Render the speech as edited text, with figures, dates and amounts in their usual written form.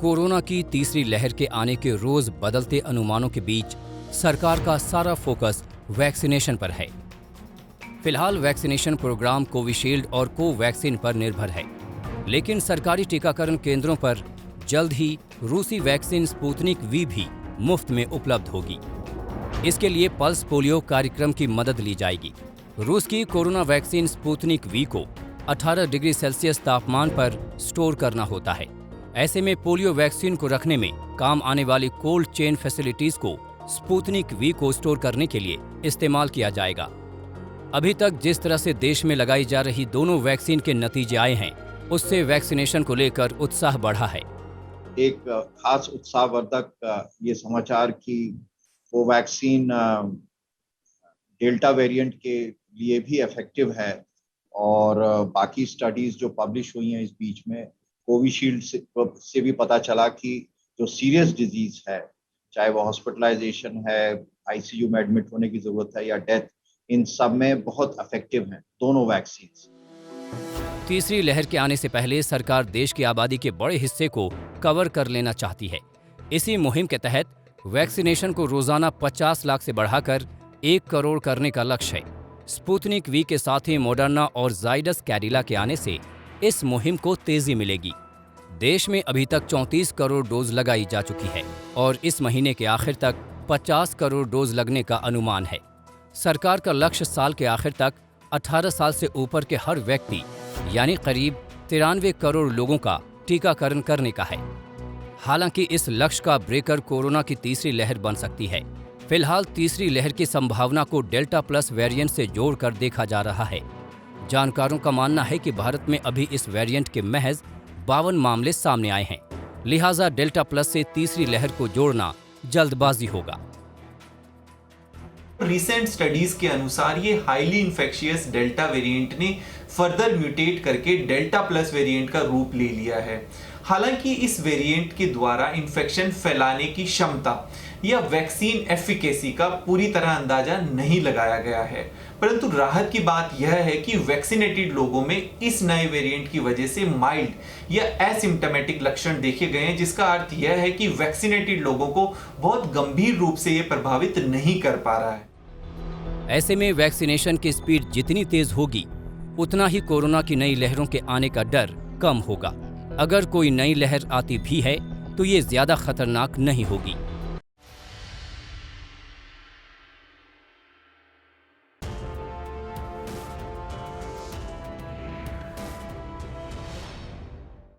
Corona की तीसरी लहर के आने के रोज बदलते अनुमानों के बीच सरकार का सारा फोकस वैक्सीनेशन पर है। फिलहाल वैक्सीनेशन प्रोग्राम कोविशील्ड और कोवैक्सीन पर निर्भर है, लेकिन सरकारी टीकाकरण केंद्रों पर जल्द ही रूसी वैक्सीन स्पुतनिक वी भी मुफ्त में उपलब्ध होगी। इसके लिए पल्स पोलियो कार्यक्रम की मदद ली जाएगी। रूस की कोरोना वैक्सीन स्पुतनिक वी को 18 डिग्री सेल्सियस तापमान पर स्टोर करना होता है। ऐसे में पोलियो वैक्सीन को रखने में काम आने वाली कोल्ड चेन फैसिलिटीज को स्पुतनिक वी को स्टोर करने के लिए इस्तेमाल किया जाएगा। अभी तक जिस तरह से देश में लगाई जा रही दोनों वैक्सीन के नतीजे आए हैं, उससे वैक्सीनेशन को लेकर उत्साह बढ़ा है। एक खास उत्साहवर्धक ये समाचार कि कोवैक्सीन डेल्टा वेरिएंट के लिए भी इफेक्टिव है और बाकी स्टडीज जो पब्लिश हुई हैं इस बीच में कोविशील्ड से भी पता चला कि जो सीरियस डिजीज है, चाहे वो हॉस्पिटलाइजेशन है, आईसीयू में एडमिट होने की जरूरत है या डेथ, इन सब में बहुत इफेक्टिव हैं दोनों वैक्सीन। तीसरी लहर के आने से पहले सरकार देश की आबादी के बड़े हिस्से को कवर कर लेना चाहती है। इसी मुहिम के तहत वैक्सीनेशन को रोजाना 50 लाख से बढ़ाकर 1 करोड़ करने का लक्ष्य है। स्पुतनिक वी के साथ ही मॉडर्ना और जाइडस कैडिला के आने से इस मुहिम को तेजी मिलेगी। देश में अभी तक 34 करोड़ डोज लगाई जा चुकी है और इस महीने के आखिर तक 50 करोड़ डोज लगने का अनुमान है। सरकार का लक्ष्य साल के आखिर तक 18 साल से ऊपर के हर व्यक्ति यानी करीब 93 करोड़ लोगों का टीकाकरण करने का है। हालांकि इस लक्ष्य का ब्रेकर कोरोना की तीसरी लहर बन सकती है। फिलहाल तीसरी लहर की संभावना को डेल्टा प्लस वेरिएंट से जोड़कर देखा जा रहा है। जानकारों का मानना है कि भारत में अभी इस वेरिएंट के महज 52 मामले सामने आए हैं, लिहाजा डेल्टा प्लस से तीसरी लहर को जोड़ना जल्दबाजी होगा। रिसेंट स्टडीज के अनुसार ये हाईली इन्फेक्शियस डेल्टा वेरिएंट ने फर्दर म्यूटेट करके डेल्टा प्लस वेरिएंट का रूप ले लिया है। हालांकि इस वेरिएंट के द्वारा इन्फेक्शन फैलाने की क्षमता या वैक्सीन एफिकेसी का पूरी तरह अंदाजा नहीं लगाया गया है, परंतु राहत की बात यह है कि वैक्सीनेटेड लोगों में इस नए वेरिएंट की वजह से माइल्ड या एसिम्प्टोमेटिक लक्षण देखे गए हैं, जिसका अर्थ यह है कि वैक्सीनेटेड लोगों को बहुत गंभीर रूप से ये प्रभावित नहीं कर पा रहा है। ऐसे में वैक्सीनेशन की स्पीड जितनी तेज होगी, उतना ही कोरोना की नई लहरों के आने का डर कम होगा। अगर कोई नई लहर आती भी है तो ये ज्यादा खतरनाक नहीं होगी।